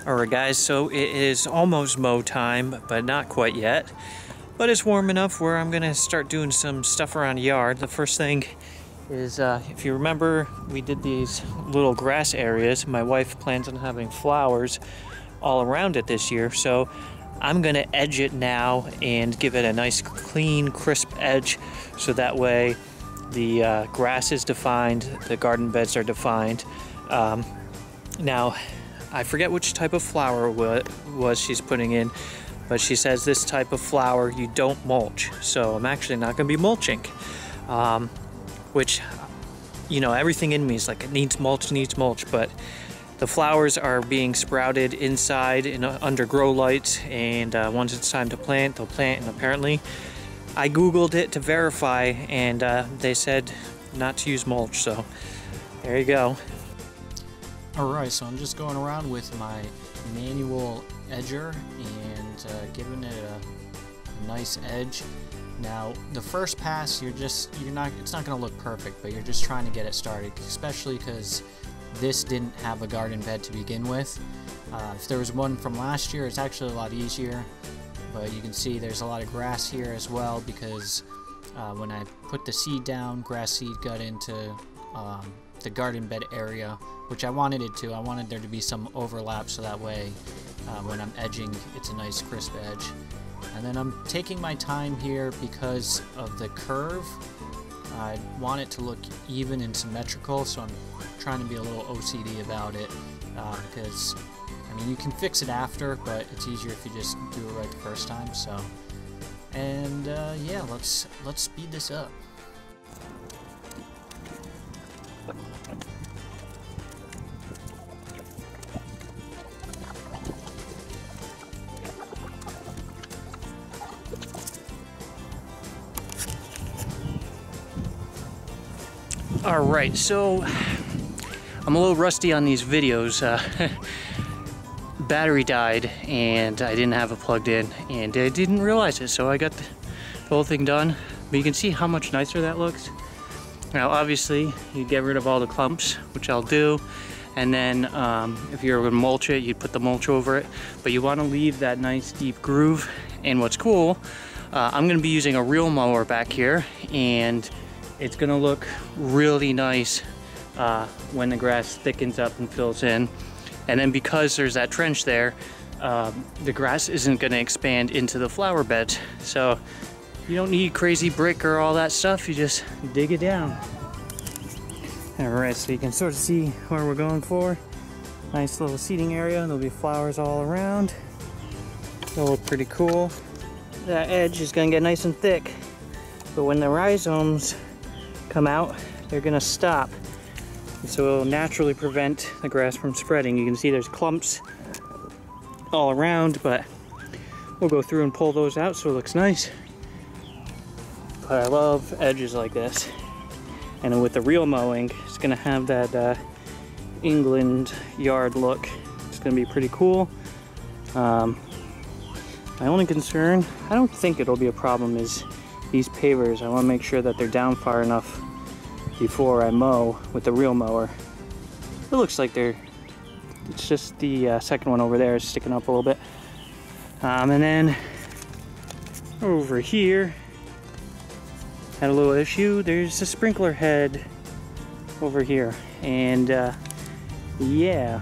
Alright guys, so it is almost mow time, but not quite yet. But it's warm enough where I'm gonna start doing some stuff around the yard. The first thing is, if you remember, we did these little grass areas. My wife plans on having flowers all around it this year, so I'm gonna edge it now and give it a nice clean, crisp edge, so that way the grass is defined, the garden beds are defined. Now, I forget which type of flower was she's putting in, but she says this type of flower you don't mulch. So I'm actually not going to be mulching, which, you know, everything in me is like, it needs mulch, but the flowers are being sprouted inside under grow lights, and once it's time to plant, they'll plant. And apparently I googled it to verify, and they said not to use mulch, so there you go. Alright, so I'm just going around with my manual edger and giving it a nice edge. Now, the first pass, it's not going to look perfect, but you're just trying to get it started, especially because this didn't have a garden bed to begin with. If there was one from last year, it's actually a lot easier, but you can see there's a lot of grass here as well, because when I put the seed down, grass seed got into the garden bed area, which I wanted it to. I wanted there to be some overlap, so that way when I'm edging, it's a nice crisp edge. And then I'm taking my time here because of the curve. I want it to look even and symmetrical, so I'm trying to be a little OCD about it, because I mean, you can fix it after, but it's easier if you just do it right the first time. So, and yeah, let's speed this up. Alright, so I'm a little rusty on these videos. Battery died and I didn't have it plugged in, and I didn't realize it, so I got the whole thing done. But you can see how much nicer that looks. Now obviously you get rid of all the clumps, which I'll do, and then if you're going to mulch it, you put the mulch over it, but you want to leave that nice deep groove. And what's cool, I'm going to be using a reel mower back here, and it's going to look really nice when the grass thickens up and fills in. And then because there's that trench there, the grass isn't going to expand into the flower beds. So you don't need crazy brick or all that stuff, you just dig it down. Alright, so you can sort of see where we're going for. Nice little seating area, there'll be flowers all around. It'll look pretty cool. That edge is going to get nice and thick, but when the rhizomes come out, they're gonna stop, and so it'll naturally prevent the grass from spreading. You can see there's clumps all around, but we'll go through and pull those out so it looks nice. But I love edges like this, and with the reel mowing, it's gonna have that England yard look. It's gonna be pretty cool. My only concern, I don't think it'll be a problem, is these pavers. I want to make sure that they're down far enough before I mow with the reel mower. It looks like it's just the second one over there is sticking up a little bit. And then over here, had a little issue. There's a sprinkler head over here, and yeah,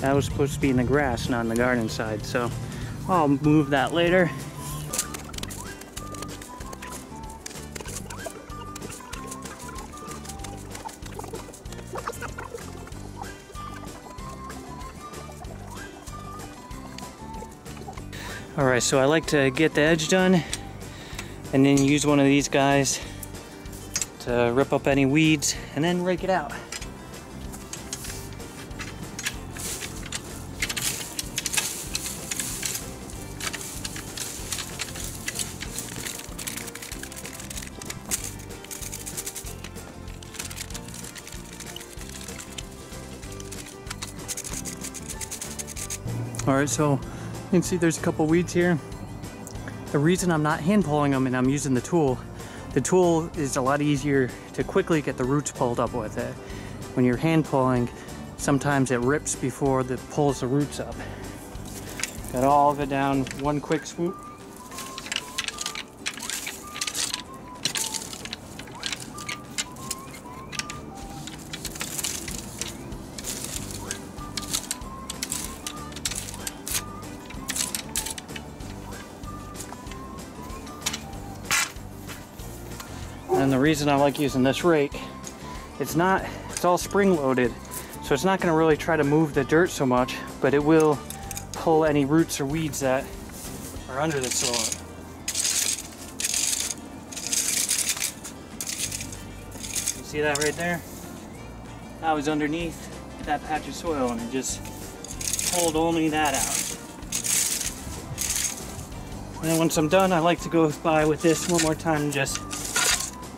that was supposed to be in the grass, not in the garden side, so I'll move that later. Alright, so I like to get the edge done and then use one of these guys to rip up any weeds and then rake it out. Alright, so you can see there's a couple weeds here. The reason I'm not hand pulling them and I'm using the tool is a lot easier to quickly get the roots pulled up with it. When you're hand pulling, sometimes it rips before it pulls the roots up. Got all of it down one quick swoop. And the reason I like using this rake, it's all spring loaded, so it's not going to really try to move the dirt so much, but it will pull any roots or weeds that are under the soil. You see that right there? I was underneath that patch of soil and it just pulled only that out. And then once I'm done, I like to go by with this one more time and just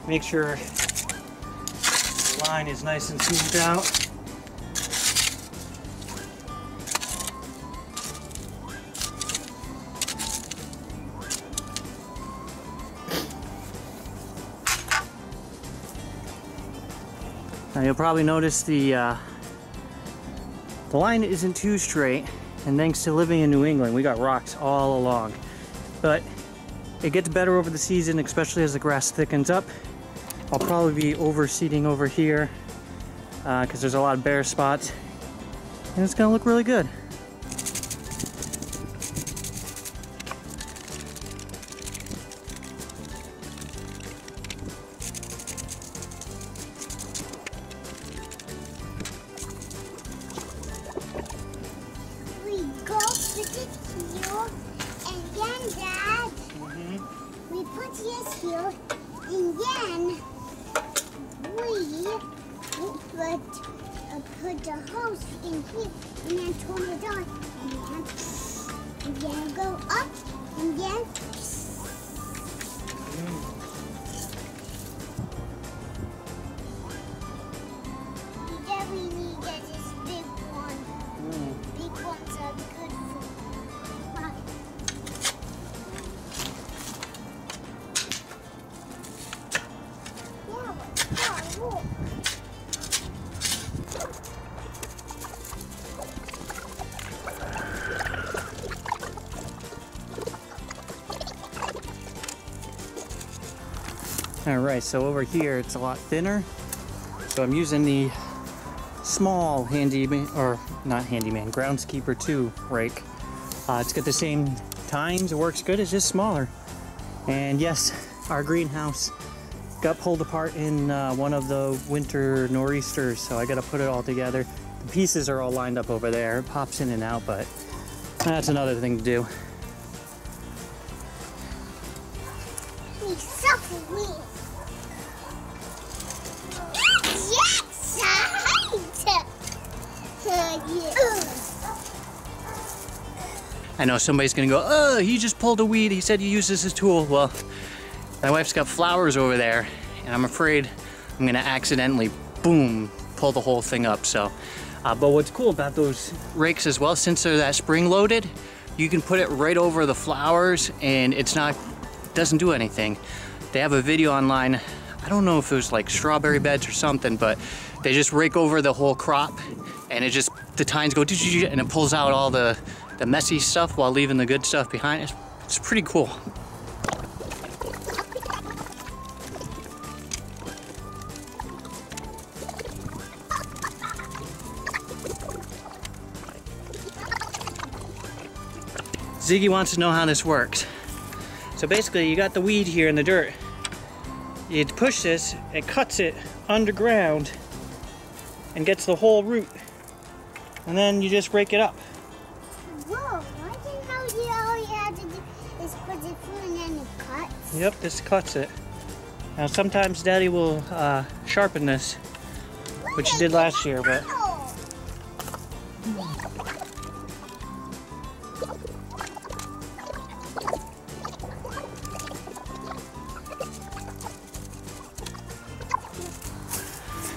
make sure the line is nice and smoothed out. Now you'll probably notice the line isn't too straight, and thanks to living in New England, we got rocks all along. But it gets better over the season, especially as the grass thickens up. I'll probably be overseeding over here because there's a lot of bare spots, and it's gonna look really good. We go put it here, and then Dad, we put this here, and then we put the hose in here, and then turn it on, and then go up, and then we need this big one. Big ones are good for mine. Yeah, look. Alright, so over here it's a lot thinner. So I'm using the small handyman, or not handyman, groundskeeper 2 rake. It's got the same tines, it works good, it's just smaller. And yes, our greenhouse got pulled apart in one of the winter nor'easters, so I gotta put it all together. The pieces are all lined up over there, it pops in and out, but that's another thing to do. We suffer me. I know somebody's gonna go, oh, he just pulled a weed, he said he uses his tool. Well, my wife's got flowers over there, and I'm afraid I'm gonna accidentally, boom, pull the whole thing up, so. But what's cool about those rakes as well, since they're that spring loaded, you can put it right over the flowers and doesn't do anything. They have a video online, I don't know if it was like strawberry beds or something, but they just rake over the whole crop and the tines go and it pulls out all the messy stuff while leaving the good stuff behind. It's pretty cool. Ziggy wants to know how this works. So basically you got the weed here in the dirt. You push this, it cuts it underground and gets the whole root. And then you just rake it up. Whoa, I didn't know all you had to do is put it through and then it cuts. Yep, this cuts it. Now sometimes Daddy will sharpen this, which he did last year, but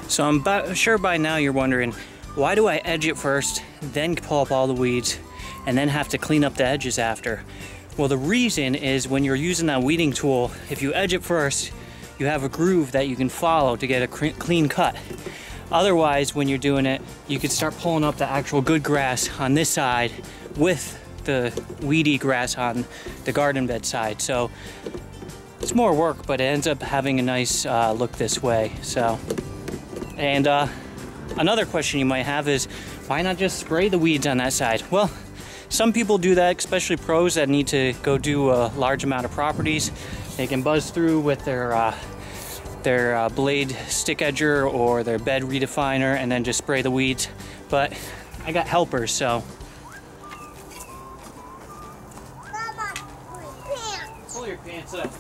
so I'm sure by now you're wondering, why do I edge it first, then pull up all the weeds, and then have to clean up the edges after? Well, the reason is when you're using that weeding tool, if you edge it first, you have a groove that you can follow to get a clean cut. Otherwise, when you're doing it, you could start pulling up the actual good grass on this side with the weedy grass on the garden bed side. So it's more work, but it ends up having a nice look this way. So, and another question you might have is, why not just spray the weeds on that side? Well, some people do that, especially pros that need to go do a large amount of properties. They can buzz through with their blade stick edger or their bed redefiner and then just spray the weeds. But I got helpers, so. Mama, my pants. Pull your pants up.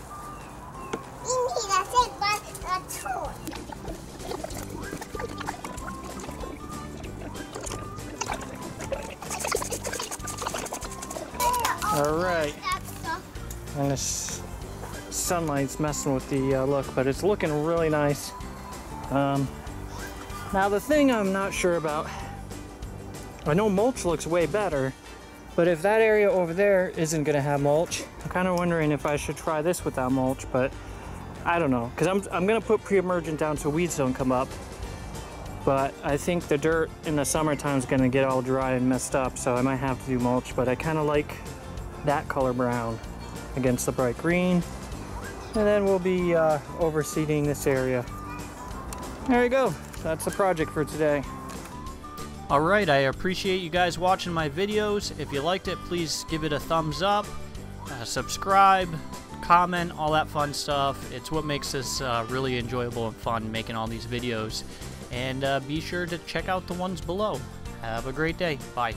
You need to take my toy. All right. And this sunlight's messing with the look, but it's looking really nice. Now the thing I'm not sure about, I know mulch looks way better, but if that area over there isn't gonna have mulch, I'm kind of wondering if I should try this without mulch, but I don't know, because I'm gonna put pre-emergent down so weeds don't come up, but I think the dirt in the summertime is gonna get all dry and messed up, so I might have to do mulch, but I kind of like that color brown against the bright green. And then we'll be overseeding this area. There you go. That's the project for today. Alright, I appreciate you guys watching my videos. If you liked it, please give it a thumbs up, subscribe, comment, all that fun stuff. It's what makes this really enjoyable and fun, making all these videos. And be sure to check out the ones below. Have a great day. Bye.